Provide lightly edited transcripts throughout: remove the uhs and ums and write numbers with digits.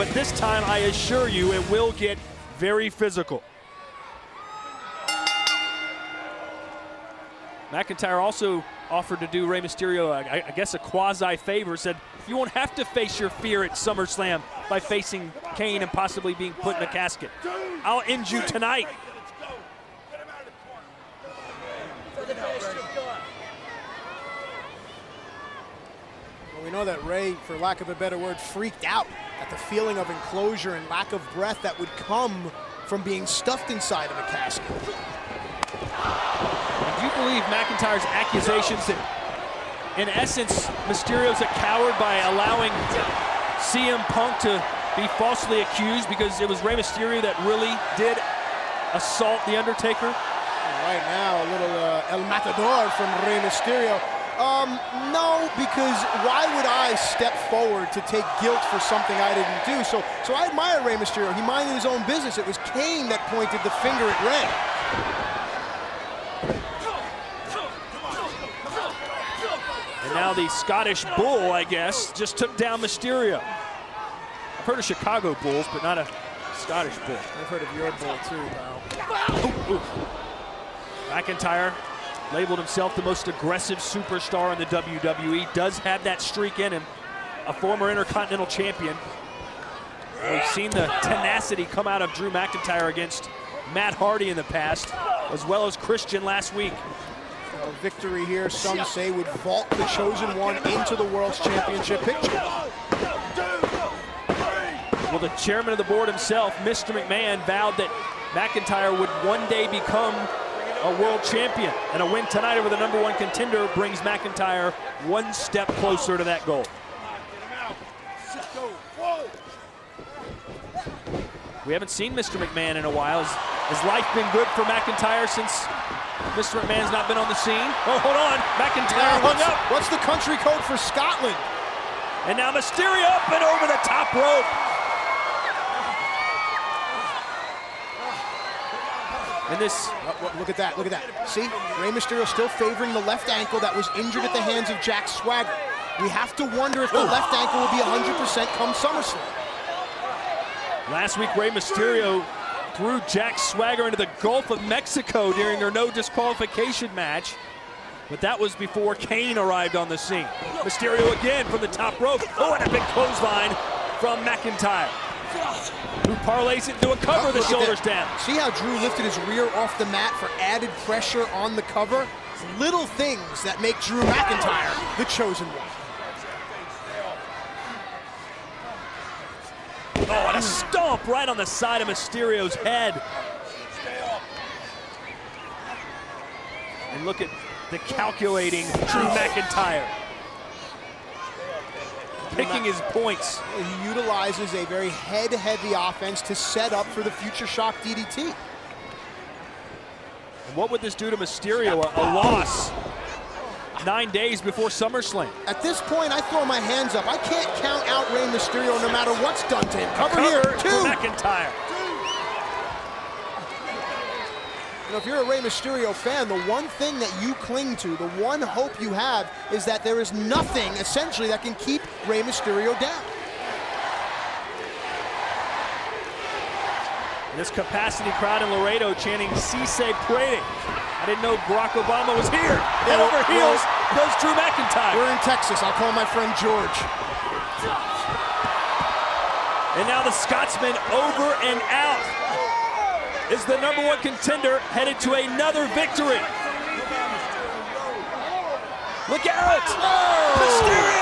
but this time I assure you it will get very physical. McIntyre also offered to do Rey Mysterio, I guess, a quasi-favor. Said, you won't have to face your fear at SummerSlam by facing Kane and possibly being put in a casket. I'll end you tonight. Well, we know that Rey, for lack of a better word, freaked out at the feeling of enclosure and lack of breath that would come from being stuffed inside of a casket. Do you believe McIntyre's accusations that, in essence, Mysterio's a coward by allowing CM Punk to be falsely accused because it was Rey Mysterio that really did assault The Undertaker? Right now, a little El Matador from Rey Mysterio. No, because why would I step forward to take guilt for something I didn't do? So I admire Rey Mysterio. He minded his own business. It was Kane that pointed the finger at Rey. And now the Scottish Bull, I guess, just took down Mysterio. I've heard of Chicago Bulls, but not a Scottish Bull. I've heard of your bull too, pal. Ooh, ooh. McIntyre labeled himself the most aggressive superstar in the WWE. Does have that streak in him. A former Intercontinental Champion. We've seen the tenacity come out of Drew McIntyre against Matt Hardy in the past, as well as Christian last week. A victory here, some say, would vault the Chosen One into the World's Championship picture. Well, the chairman of the board himself, Mr. McMahon, vowed that McIntyre would one day become a world champion. And a win tonight over the #1 contender brings McIntyre one step closer to that goal. We haven't seen Mr. McMahon in a while. Has life been good for McIntyre since Mr. McMahon's not been on the scene? Oh, hold on, McIntyre hung up. What's the country code for Scotland? And now Mysterio up and over the top rope. And this, look at that, look at that. See, Rey Mysterio still favoring the left ankle that was injured at the hands of Jack Swagger. We have to wonder if the left ankle will be 100% come SummerSlam. Last week, Rey Mysterio threw Jack Swagger into the Gulf of Mexico during their no disqualification match. But that was before Kane arrived on the scene. Mysterio again from the top rope. Oh, and a big clothesline from McIntyre, who parlays it into a cover, the shoulders down. See how Drew lifted his rear off the mat for added pressure on the cover? Little things that make Drew McIntyre the Chosen One. Oh, and a stomp right on the side of Mysterio's head. And look at the calculating Drew McIntyre. Picking his points. He utilizes a very head-heavy offense to set up for the future shock DDT. And what would this do to Mysterio? A loss 9 days before SummerSlam. At this point, I throw my hands up. I can't count out Rey Mysterio no matter what's done to him. Cover here, for McIntyre. You know, if you're a Rey Mysterio fan, the one thing that you cling to, the one hope you have, is that there is nothing, essentially, that can keep Rey Mysterio down. This capacity crowd in Laredo chanting "Si se puede." I didn't know Barack Obama was here. Head over heels goes Drew McIntyre. We're in Texas. I'll call my friend George. And now the Scotsman over and out is the #1 contender, headed to another victory. Look out! Oh! Mysterio!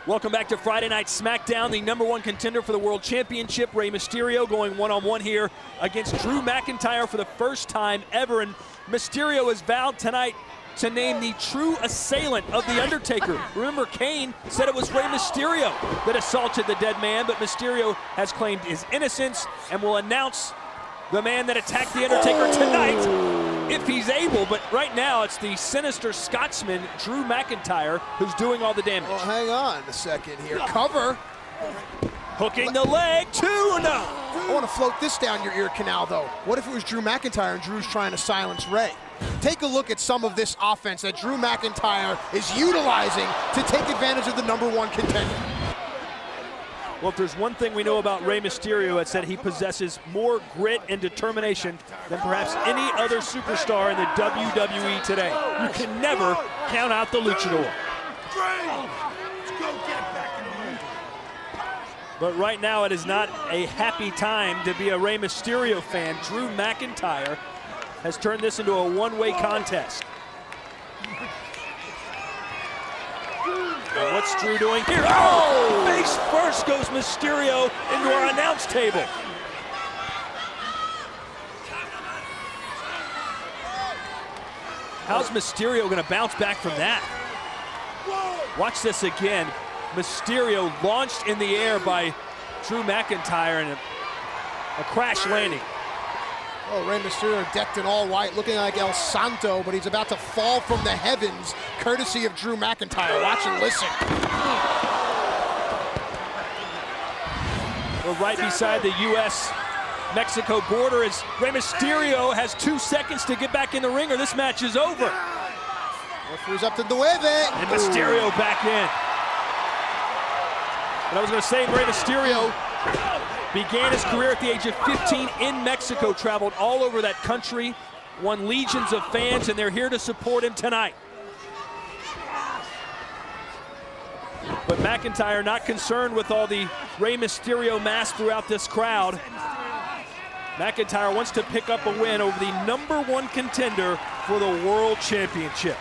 Welcome back to Friday Night Smackdown. The #1 contender for the World Championship, Rey Mysterio, going one-on-one here against Drew McIntyre for the first time ever. And Mysterio has vowed tonight to name the true assailant of The Undertaker. Remember, Kane said it was Rey Mysterio that assaulted the dead man, but Mysterio has claimed his innocence and will announce the man that attacked The Undertaker tonight if he's able. But right now, it's the sinister Scotsman, Drew McIntyre, who's doing all the damage. Well, hang on a second here. Cover. Hooking the leg, 2-0. I want to float this down your ear canal, though. What if it was Drew McIntyre and Drew's trying to silence Rey? Take a look at some of this offense that Drew McIntyre is utilizing to take advantage of the #1 contender. Well, if there's one thing we know about Rey Mysterio, it's that he possesses more grit and determination than perhaps any other superstar in the WWE today. You can never count out the luchador. But right now, it is not a happy time to be a Rey Mysterio fan. Drew McIntyre has turned this into a one-way contest. And what's Drew doing here? Oh! Face first goes Mysterio into our announce table. How's Mysterio going to bounce back from that? Watch this again. Mysterio launched in the air by Drew McIntyre and a crash landing. Oh, Rey Mysterio decked in all white, looking like El Santo, but he's about to fall from the heavens, courtesy of Drew McIntyre. Watch and listen. We're right beside the U.S.-Mexico border as Rey Mysterio has 2 seconds to get back in the ring or this match is over. Referee's up to 9. And Mysterio back in. But I was going to say, Rey Mysterio began his career at the age of 15 in Mexico, traveled all over that country, won legions of fans, and they're here to support him tonight. But McIntyre not concerned with all the Rey Mysterio mass throughout this crowd. McIntyre wants to pick up a win over the #1 contender for the World Championship.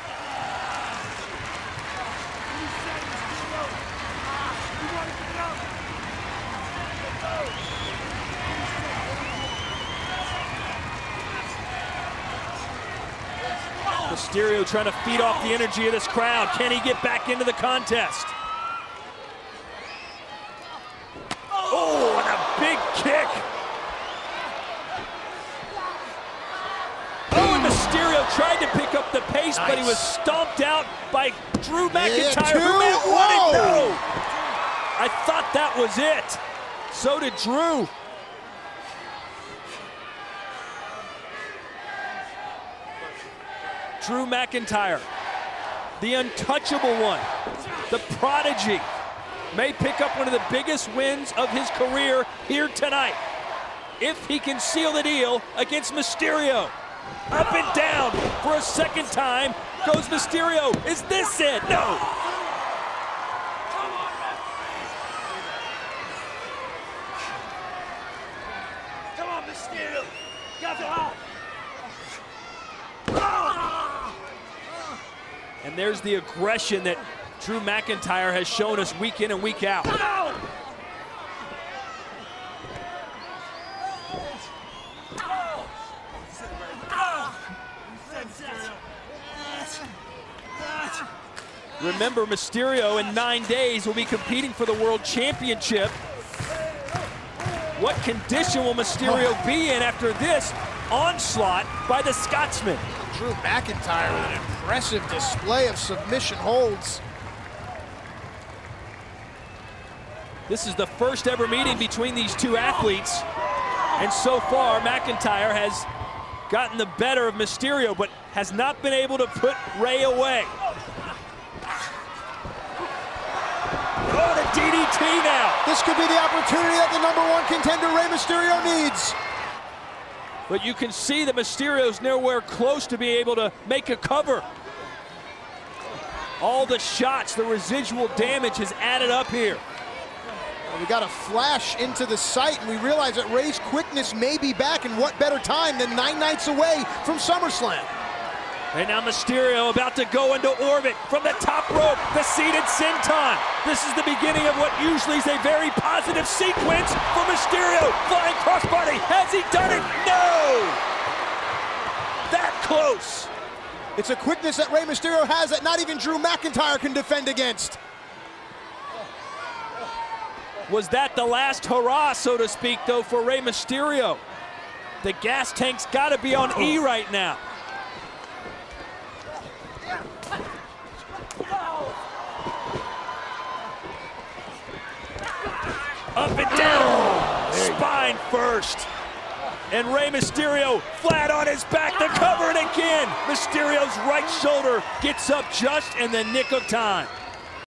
Mysterio trying to feed off the energy of this crowd. Can he get back into the contest? Oh, and a big kick. Oh, and Mysterio tried to pick up the pace, nice. But he was stomped out by Drew McIntyre, who meant won it though. I thought that was it. So did Drew. Drew McIntyre, the untouchable one, the prodigy, may pick up one of the biggest wins of his career here tonight, if he can seal the deal against Mysterio. Up and down for a second time goes Mysterio. Is this it? No. Come on, Mysterio. Got it. And there's the aggression that Drew McIntyre has shown us week in and week out. Remember, Mysterio in 9 days will be competing for the World Championship. What condition will Mysterio be in after this onslaught by the Scotsman? Drew McIntyre with an impressive display of submission holds. This is the first ever meeting between these two athletes. And so far, McIntyre has gotten the better of Mysterio, but has not been able to put Rey away. Oh, the DDT now. This could be the opportunity that the #1 contender Rey Mysterio needs. But you can see that Mysterio's nowhere close to be able to make a cover. All the shots, the residual damage has added up here. We got a flash into the sight, and we realize that Rey's quickness may be back, and what better time than 9 nights away from SummerSlam. And now Mysterio about to go into orbit from the top rope, the seated senton. This is the beginning of what usually is a very positive sequence for Mysterio. Flying crossbody, has he done it? No! That close. It's a quickness that Rey Mysterio has that not even Drew McIntyre can defend against. Was that the last hurrah, so to speak, though, for Rey Mysterio? The gas tank's got to be on E right now. Up and down. spine first. And Rey Mysterio flat on his back, the cover, and again, Mysterio's right shoulder gets up just in the nick of time.